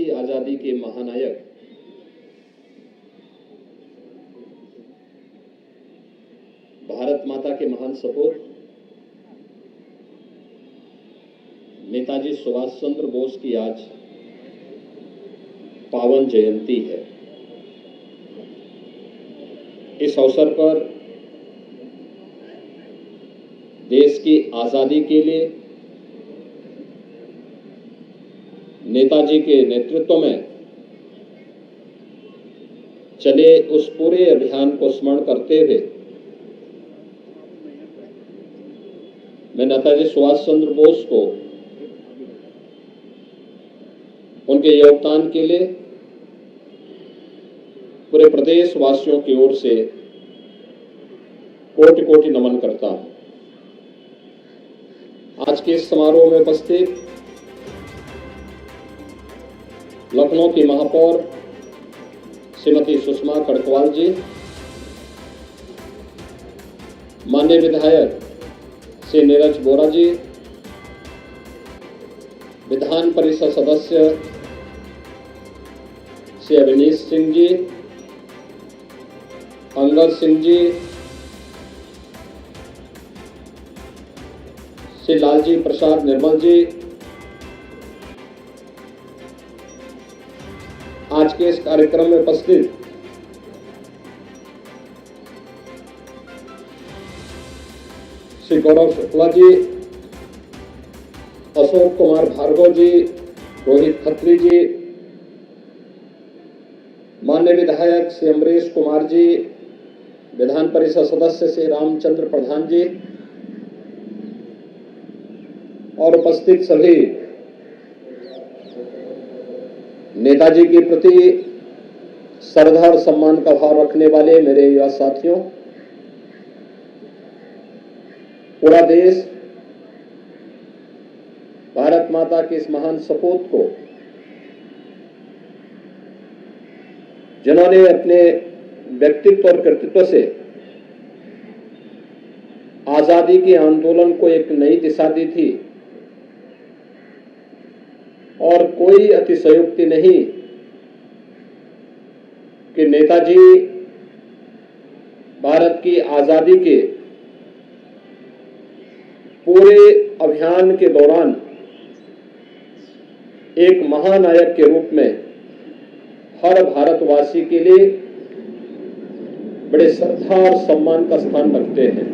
की आजादी के महानायक भारत माता के महान सपूत नेताजी सुभाष चंद्र बोस की आज पावन जयंती है। इस अवसर पर देश की आजादी के लिए नेताजी के नेतृत्व में चले उस पूरे अभियान को स्मरण करते हुए मैं नेताजी सुभाष चंद्र बोस को उनके योगदान के लिए पूरे प्रदेश वासियों की ओर से कोटि कोटि नमन करता हूं। आज के इस समारोह में उपस्थित लखनऊ की महापौर श्रीमती सुषमा खड़गवाल जी, माननीय विधायक श्री नीरज बोरा जी, विधान परिषद सदस्य श्री अविनीश सिंह जी, अंगर सिंह जी, श्री लालजी प्रसाद निर्मल जी, आज के इस कार्यक्रम में उपस्थित श्री गौरव शुक्ला जी, अशोक कुमार भार्गव जी, रोहित खत्री जी, माननीय विधायक श्री अमरीश कुमार जी, विधान परिषद सदस्य श्री रामचंद्र प्रधान जी और उपस्थित सभी नेताजी के प्रति श्रद्धा और सम्मान का भाव रखने वाले मेरे युवा साथियों, पूरा देश भारत माता के इस महान सपूत को, जिन्होंने अपने व्यक्तित्व और कृतित्व से आजादी के आंदोलन को एक नई दिशा दी थी, और कोई अतिशयोक्ति नहीं कि नेताजी भारत की आजादी के पूरे अभियान के दौरान एक महानायक के रूप में हर भारतवासी के लिए बड़े श्रद्धा और सम्मान का स्थान रखते हैं।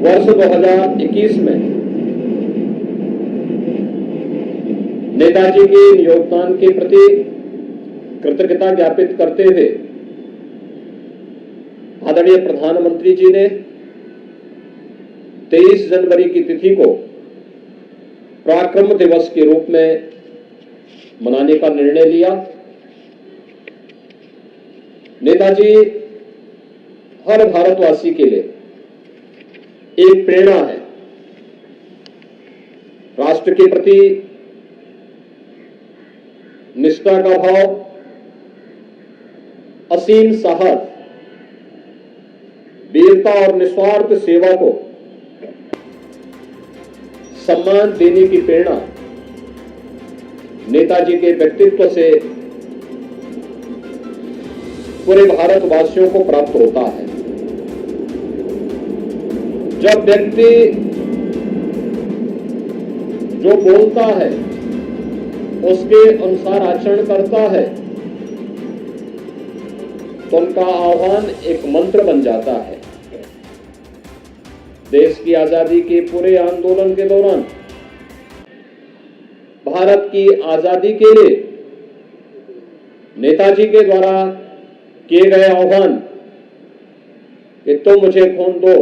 वर्ष 2021 में नेताजी के योगदान के प्रति कृतज्ञता ज्ञापित करते हुए आदरणीय प्रधानमंत्री जी ने 23 जनवरी की तिथि को पराक्रम दिवस के रूप में मनाने का निर्णय लिया। नेताजी हर भारतवासी के लिए एक प्रेरणा है। राष्ट्र के प्रति निष्ठा का भाव, असीम साहस, वीरता और निस्वार्थ सेवा को सम्मान देने की प्रेरणा नेताजी के व्यक्तित्व से पूरे भारतवासियों को प्राप्त होता है। जब व्यक्ति जो बोलता है उसके अनुसार आचरण करता है तो उनका आह्वान एक मंत्र बन जाता है। देश की आजादी के पूरे आंदोलन के दौरान भारत की आजादी के लिए नेताजी के द्वारा किए गए आह्वान कि तुम मुझे खून दो,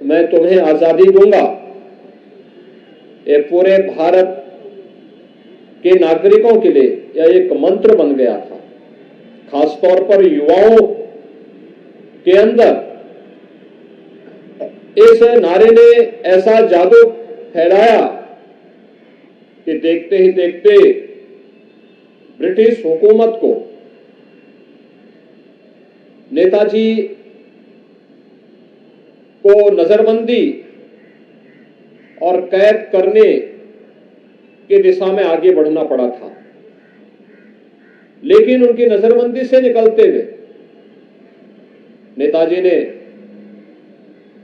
मैं तुम्हें आजादी दूंगा, ये पूरे भारत के नागरिकों के लिए यह एक मंत्र बन गया था। खासतौर पर युवाओं के अंदर इस नारे ने ऐसा जादू फैलाया कि देखते ही देखते ब्रिटिश हुकूमत को नेताजी को नजरबंदी और कैद करने की दिशा में आगे बढ़ना पड़ा था, लेकिन उनकी नजरबंदी से निकलते हुए नेताजी ने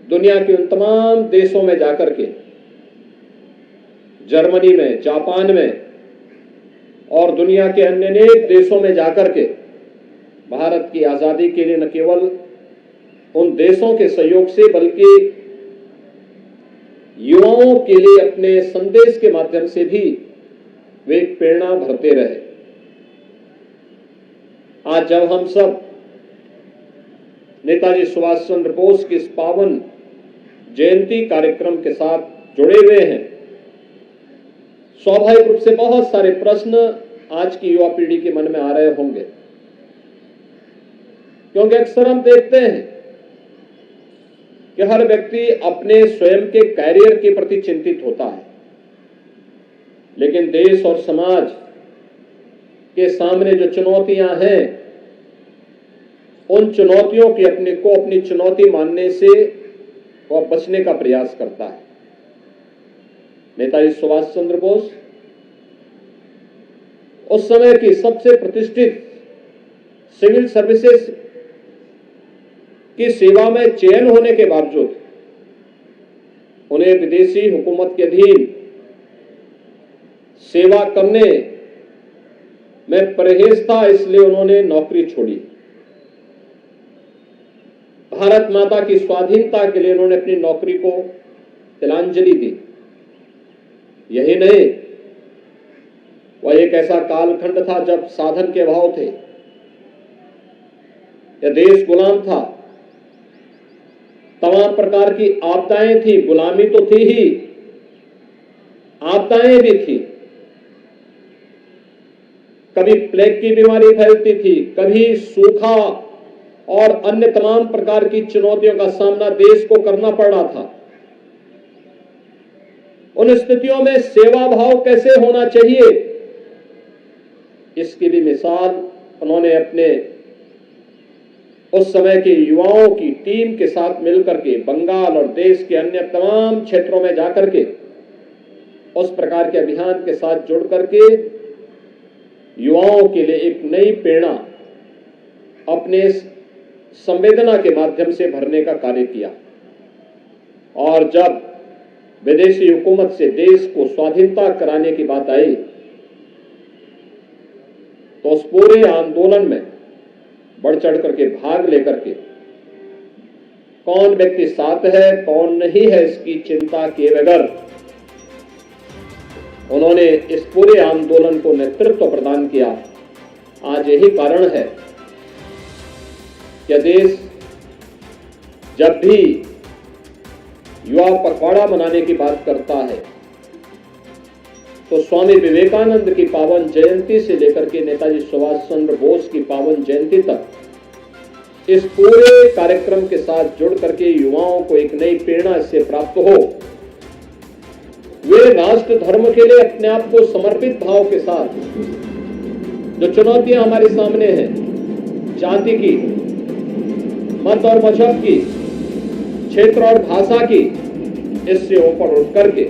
दुनिया के उन तमाम देशों में जाकर के, जर्मनी में, जापान में और दुनिया के अन्य अनेक देशों में जाकर के भारत की आजादी के लिए न केवल उन देशों के सहयोग से बल्कि युवाओं के लिए अपने संदेश के माध्यम से भी वे एक प्रेरणा भरते रहे। आज जब हम सब नेताजी सुभाष चंद्र बोस की इस पावन जयंती कार्यक्रम के साथ जुड़े हुए हैं, स्वाभाविक रूप से बहुत सारे प्रश्न आज की युवा पीढ़ी के मन में आ रहे होंगे, क्योंकि अक्सर हम देखते हैं कि हर व्यक्ति अपने स्वयं के कैरियर के प्रति चिंतित होता है, लेकिन देश और समाज के सामने जो चुनौतियां हैं, उन चुनौतियों की अपनी चुनौती मानने से वह बचने का प्रयास करता है। नेताजी सुभाष चंद्र बोस उस समय की सबसे प्रतिष्ठित सिविल सर्विसेज की सेवा में चयन होने के बावजूद उन्हें विदेशी हुकूमत के अधीन सेवा करने में परहेज था, इसलिए उन्होंने नौकरी छोड़ी। भारत माता की स्वाधीनता के लिए उन्होंने अपनी नौकरी को तिलांजलि दी। यही नहीं, वह एक ऐसा कालखंड था जब साधन के अभाव थे, यह देश गुलाम था, तमाम प्रकार की आपदाएं थी, गुलामी तो थी ही, आपदाएं भी थी। कभी प्लेग की बीमारी फैलती थी, कभी सूखा और अन्य तमाम प्रकार की चुनौतियों का सामना देश को करना पड़ रहा था। उन स्थितियों में सेवा भाव कैसे होना चाहिए, इसकी भी मिसाल उन्होंने अपने उस समय के युवाओं की टीम के साथ मिलकर के बंगाल और देश के अन्य तमाम क्षेत्रों में जाकर के उस प्रकार के अभियान के साथ जुड़ करके युवाओं के लिए एक नई प्रेरणा अपने संवेदना के माध्यम से भरने का कार्य किया। और जब विदेशी हुकूमत से देश को स्वाधीनता कराने की बात आई, तो उस पूरे आंदोलन में बढ़ चढ़ करके भाग लेकर के कौन व्यक्ति साथ है कौन नहीं है इसकी चिंता किए बगैर उन्होंने इस पूरे आंदोलन को नेतृत्व प्रदान किया। आज यही कारण है कि देश जब भी युवा पखवाड़ा मनाने की बात करता है तो स्वामी विवेकानंद की पावन जयंती से लेकर के नेताजी सुभाष चंद्र बोस की पावन जयंती तक इस पूरे कार्यक्रम के साथ जुड़ करके युवाओं को एक नई प्रेरणा इससे प्राप्त हो, वे राष्ट्र धर्म के लिए अपने आप को समर्पित भाव के साथ जो चुनौतियां हमारे सामने हैं, जाति की, मत और मजहब की, क्षेत्र और भाषा की, इससे ऊपर उठ करके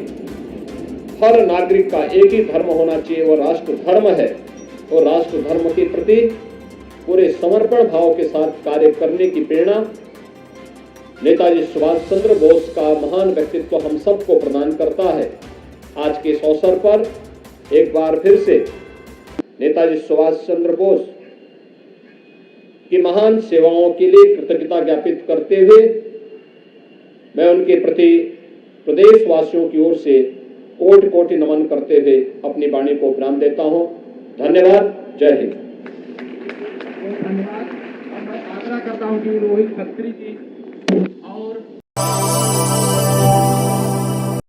हर नागरिक का एक ही धर्म होना चाहिए, वो राष्ट्र धर्म है। और राष्ट्र धर्म के प्रति पूरे समर्पण भाव के साथ कार्य करने की प्रेरणा नेताजी सुभाष चंद्र बोस का महान व्यक्तित्व हम सबको प्रदान करता है। आज के इस अवसर पर एक बार फिर से नेताजी सुभाष चंद्र बोस की महान सेवाओं के लिए कृतज्ञता ज्ञापित करते हुए मैं उनके प्रति प्रदेशवासियों की ओर से कोटि कोटि नमन करते हुए अपनी वाणी को विराम देता हूं। धन्यवाद। जय हिंद। धन्यवाद। मैं आग्रह करता हूं कि रोहित खत्री जी और